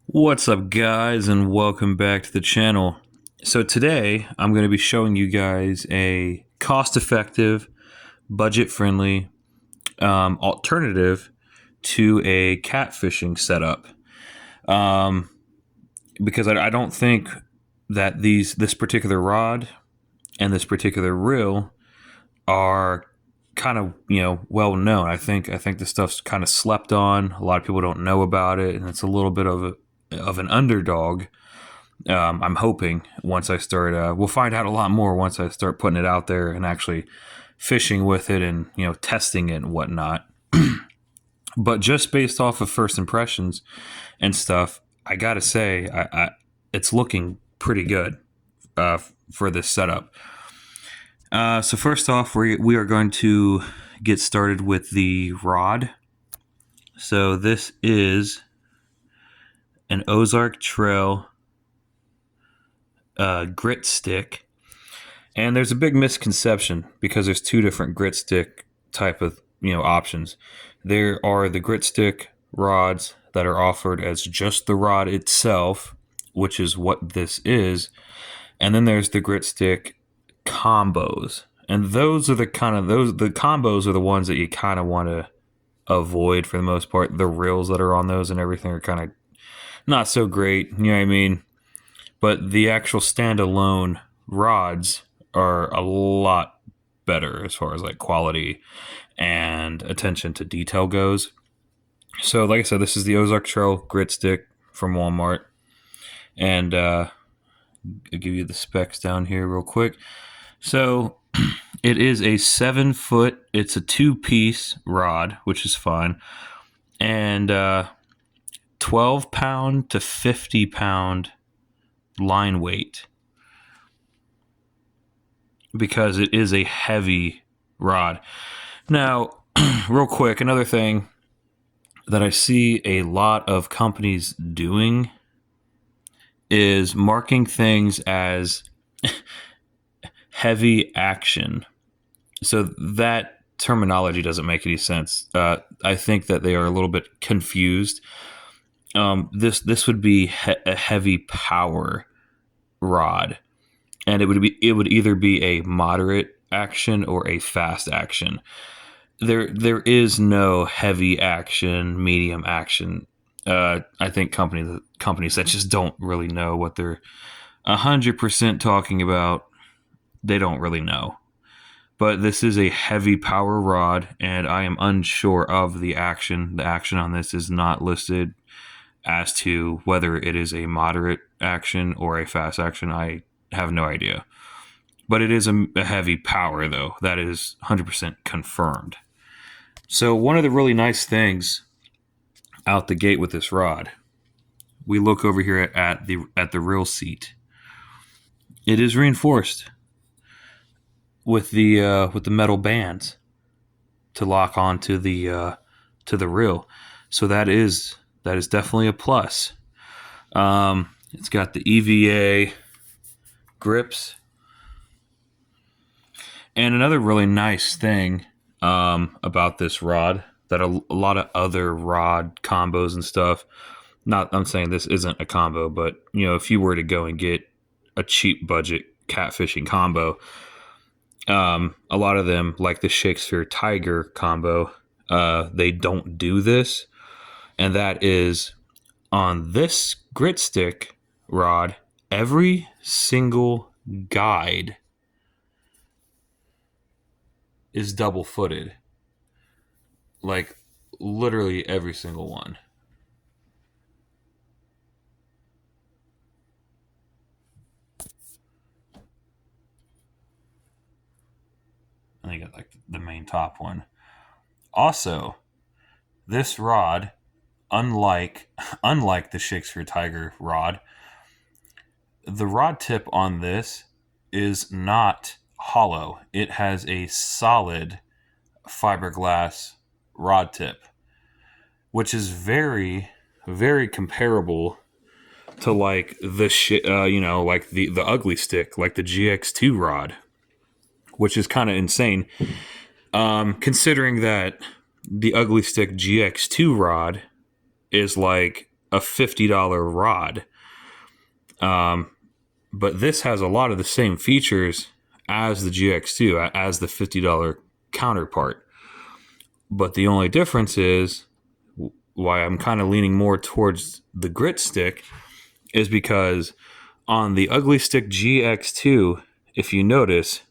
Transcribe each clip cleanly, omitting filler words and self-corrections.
What's up, guys, and welcome back to the channel. So today I'm going to be showing you guys a cost-effective, budget-friendly alternative to a catfishing setup. Um, because I don't think that this particular rod and this particular reel are kind of well known. I think this stuff's kind of slept on. A lot of people don't know about it, and it's a little bit of an underdog. I'm hoping once I start, we'll find out a lot more once I start putting it out there and actually fishing with it and testing it and whatnot. But just based off of first impressions and stuff, I gotta say, it's looking pretty good for this setup. So first off, we are going to get started with the rod. So this is an Ozark Trail grit stick. And there's a big misconception because there's two different grit stick type of options. There are the grit stick rods that are offered as just the rod itself, which is what this is, and then there's the grit stick combos, and those are the combos are the ones that you kind of want to avoid for the most part. The reels that are on those and everything are kind of not so great, you know what I mean? But the actual standalone rods are a lot better as far as like quality and attention to detail goes. So, like I said, this is the Ozark Trail grit stick from Walmart, and I'll give you the specs down here real quick. So, it is a 7-foot. It's a 2-piece rod, which is fine, and 12-pound to 50-pound line weight, because it is a heavy rod. Now, real quick, another thing that I see a lot of companies doing is marking things as heavy action. So that terminology doesn't make any sense. I think that they are a little bit confused. This would be a heavy power rod, and it would either be a moderate action or a fast action. There is no heavy action, medium action. I think companies that just don't really know what they're 100% talking about, they don't really know. But this is a heavy power rod, and I am unsure of the action. The action on this is not listed as to whether it is a moderate action or a fast action. I have no idea. But it is a heavy power, though. That is 100% confirmed. So one of the really nice things out the gate with this rod, we look over here at the reel seat. It is reinforced with the metal bands to lock onto the reel. So that is definitely a plus. It's got the EVA grips. And another really nice thing about this rod that a lot of other rod combos and stuff, I'm saying this isn't a combo, but if you were to go and get a cheap budget catfishing combo, a lot of them, like the Shakespeare Tiger combo, they don't do this. And that is, on this grit stick rod, every single guide is double footed. Like, literally every single one. And you got like the main top one. Also, this rod, unlike the Shakespeare Tiger rod, the rod tip on this is not hollow. It has a solid fiberglass rod tip, which is very, very comparable to like like the ugly stick, like the GX2 rod, which is kind of insane. Considering that the ugly stick GX2 rod is like a $50 rod. But this has a lot of the same features as the GX2, as the $50 counterpart. But the only difference is why I'm kind of leaning more towards the grit stick is because on the Ugly Stick GX2, if you notice,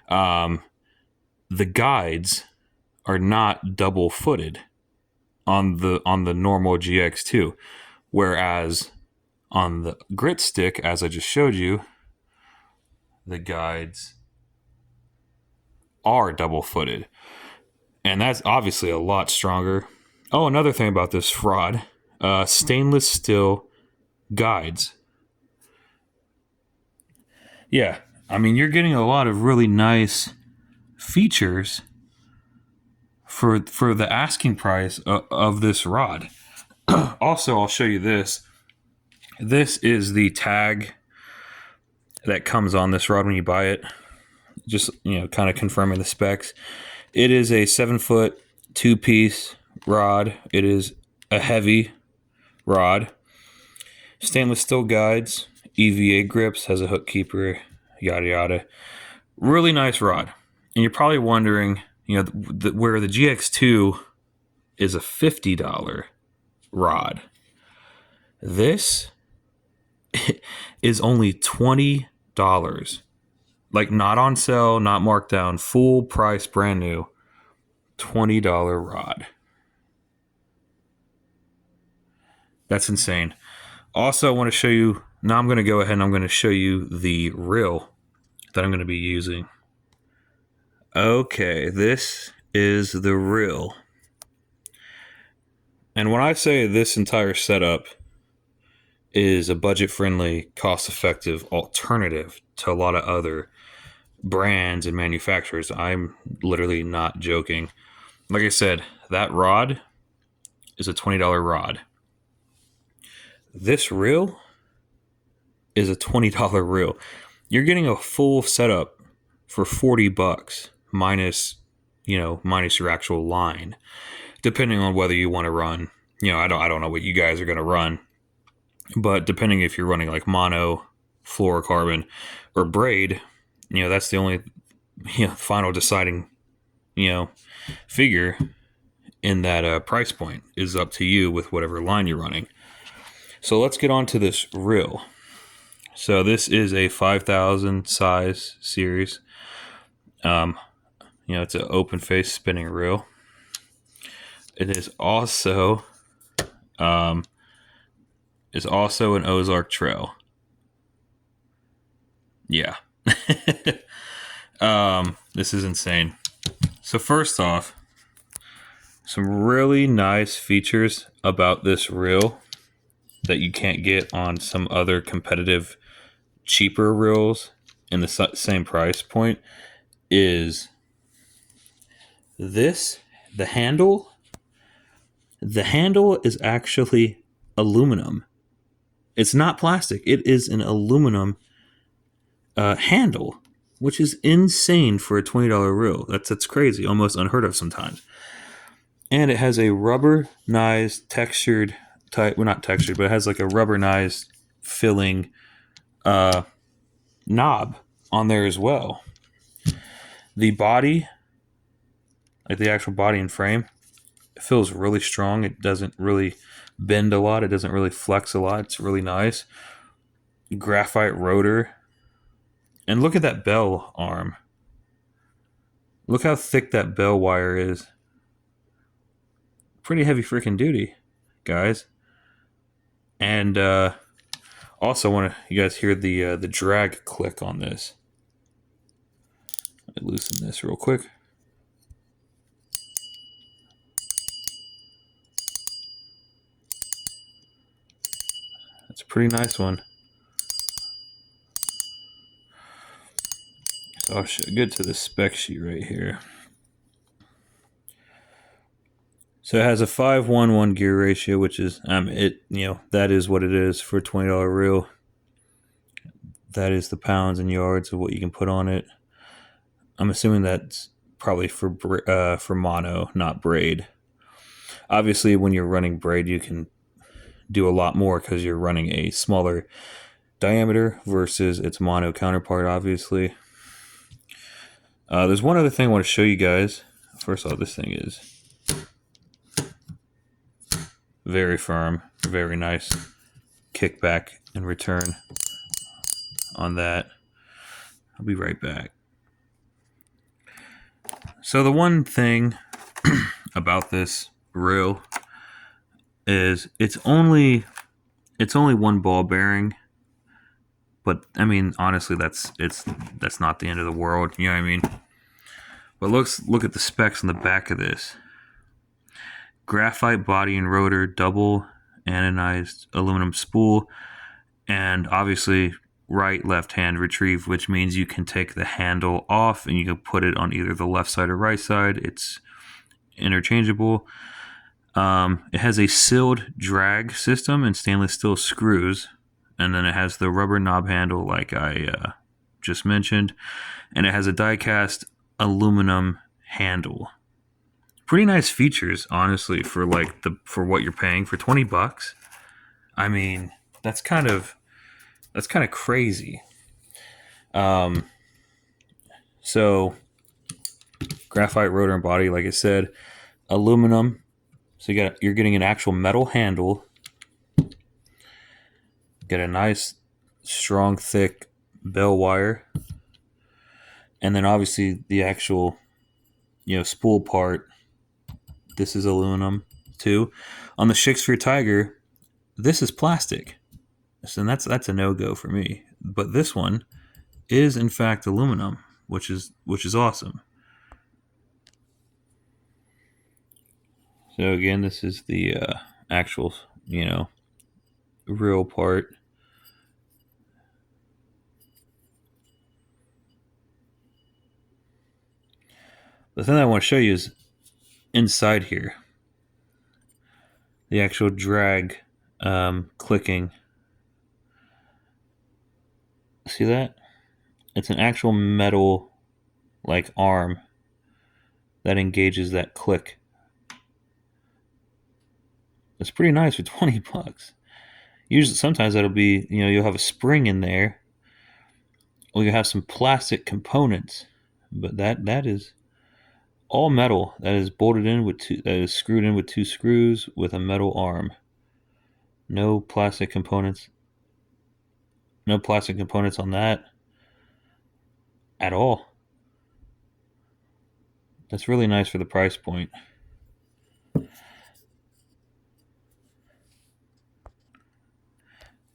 the guides are not double footed on the normal GX2, whereas on the grit stick, as I just showed you, the guides are double footed, and that's obviously a lot stronger. Oh, another thing about this rod, stainless steel guides. Yeah, I mean, you're getting a lot of really nice features for the asking price of this rod. Also, I'll show you this. This is the tag that comes on this rod when you buy it. Just, kind of confirming the specs. It is a 7-foot, 2-piece rod. It is a heavy rod. Stainless steel guides, EVA grips, has a hook keeper, yada yada. Really nice rod. And you're probably wondering, where the GX2 is a $50 rod. This is only $20. Like, not on sale, not marked down, full price, brand new, $20 rod. That's insane. Also, I want to show you, now I'm going to go ahead and I'm going to show you the reel that I'm going to be using. Okay, this is the reel. And when I say this entire setup is a budget-friendly, cost-effective alternative to a lot of other brands and manufacturers, I'm literally not joking. Like I said, that rod is a $20 rod. This reel is a $20 reel. You're getting a full setup for $40 minus your actual line, depending on whether you want to run. I don't know what you guys are going to run, but depending if you're running like mono, fluorocarbon, or braid, that's the only final deciding figure in that price point is up to you with whatever line you're running. So let's get on to this reel. So this is a 5,000 size series. It's an open face spinning reel. It is also an Ozark trail. Yeah. This is insane. So first off, some really nice features about this reel that you can't get on some other competitive, cheaper reels in the same price point is this. The handle is actually aluminum. It's not plastic. It is an aluminum handle, which is insane for a $20 reel. That's crazy, almost unheard of sometimes. And it has a rubberized textured type, well, not textured, but it has like a rubberized filling knob on there as well. The body, like the actual body and frame, it feels really strong. It doesn't really bend a lot. It doesn't really flex a lot. It's really nice. Graphite rotor. And look at that bell arm. Look how thick that bell wire is. Pretty heavy freaking duty, guys. And also want you guys hear the drag click on this. Let me loosen this real quick. That's a pretty nice one. So I'll get to the spec sheet right here. So it has a 5:1:1 gear ratio, which is that is what it is for a $20 reel. That is the pounds and yards of what you can put on it. I'm assuming that's probably for mono, not braid. Obviously, when you're running braid, you can do a lot more because you're running a smaller diameter versus its mono counterpart, obviously. There's one other thing I want to show you guys. First off, this thing is very firm, very nice kickback and return on that. I'll be right back. So the one thing about this reel is it's only one ball bearing, but I mean honestly that's not the end of the world, you know what I mean? But look at the specs on the back of this. Graphite body and rotor, double anodized aluminum spool, and obviously right left hand retrieve, which means you can take the handle off and you can put it on either the left side or right side. It's interchangeable. It has a sealed drag system and stainless steel screws, and then it has the rubber knob handle like I just mentioned, and it has a die-cast aluminum handle. Pretty nice features, honestly, for what you're paying for $20. I mean, that's kind of crazy. So graphite rotor and body, like I said, aluminum. So you're getting an actual metal handle. Get a nice, strong, thick bell wire, and then obviously the actual, spool part. This is aluminum too. On the Shakespeare Tiger, this is plastic, so that's a no-go for me. But this one is in fact aluminum, which is awesome. So again, this is the actual, real part. The thing I want to show you is inside here. The actual drag clicking. See that? It's an actual metal arm that engages that click. It's pretty nice for $20. Usually, sometimes that'll be, you'll have a spring in there, or you have some plastic components, but that is all metal. That is bolted in that is screwed in with 2 screws with a metal arm. No plastic components. No plastic components on that at all. That's really nice for the price point.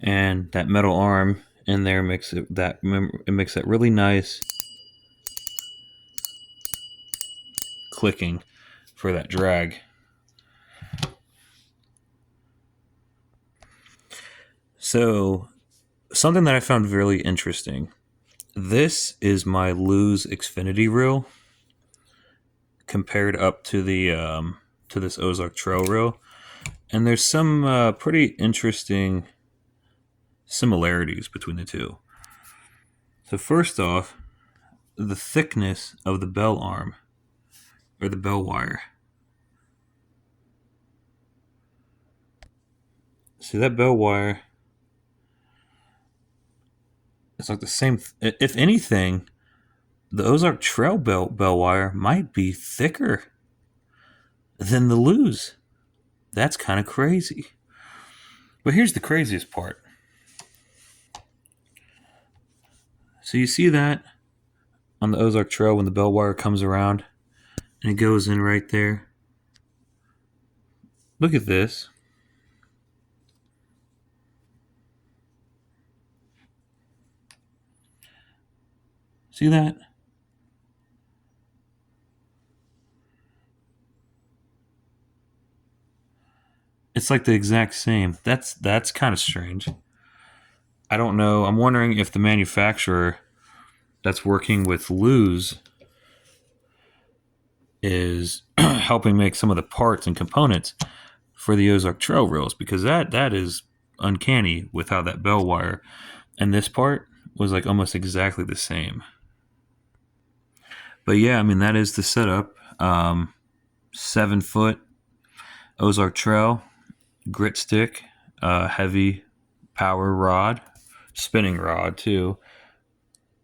And that metal arm in there makes that really nice clicking for that drag. So, something that I found really interesting. This is my Lose Xfinity reel compared up to the to this Ozark Trail reel, and there's some pretty interesting similarities between the two. So first off, the thickness of the bell arm or the bell wire. See that bell wire? It's like the same. If anything, the Ozark Trail bell wire might be thicker than the Lose. That's kind of crazy. But here's the craziest part. So you see that on the Ozark Trail when the bell wire comes around and it goes in right there. Look at this. See that? It's like the exact same. That's kind of strange. I don't know. I'm wondering if the manufacturer that's working with Lose is helping make some of the parts and components for the Ozark Trail reels, because that is uncanny with how that bell wire and this part was like almost exactly the same. But yeah, I mean, that is the setup. 7 foot Ozark Trail grit stick, heavy power rod, spinning rod too,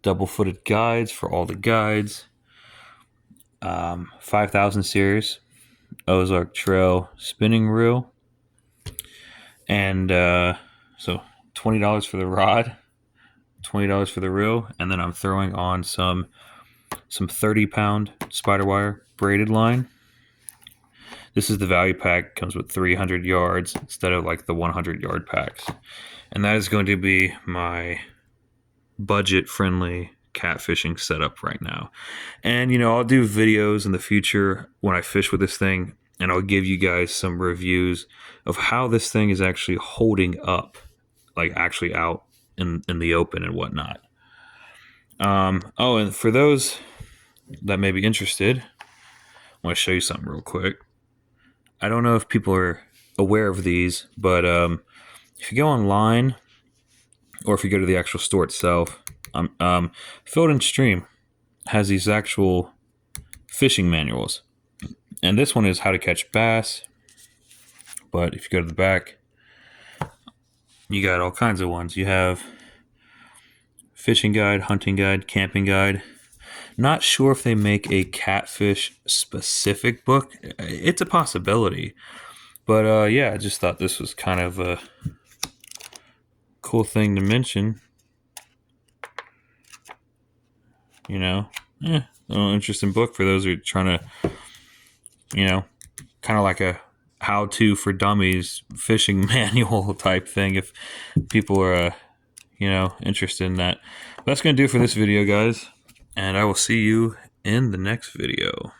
double-footed guides for all the guides, 5000 series Ozark Trail spinning reel, and so $20 for the rod, $20 for the reel, and then I'm throwing on some 30-pound spider wire braided line. This is the value pack. Comes with 300 yards instead of like the 100-yard packs, and that is going to be my budget-friendly catfishing setup right now. And I'll do videos in the future when I fish with this thing, and I'll give you guys some reviews of how this thing is actually holding up, like actually out in the open and whatnot. And for those that may be interested, I want to show you something real quick. I don't know if people are aware of these, but if you go online or if you go to the actual store itself, Field and Stream has these actual fishing manuals. And this one is how to catch bass. But if you go to the back, you got all kinds of ones. You have fishing guide, hunting guide, camping guide. Not sure if they make a catfish specific book. It's a possibility. But yeah, I just thought this was kind of a cool thing to mention. A little interesting book for those who are trying to, kind of like a how-to for dummies fishing manual type thing. If people are, interested in that. But that's going to do it for this video, guys. And I will see you in the next video.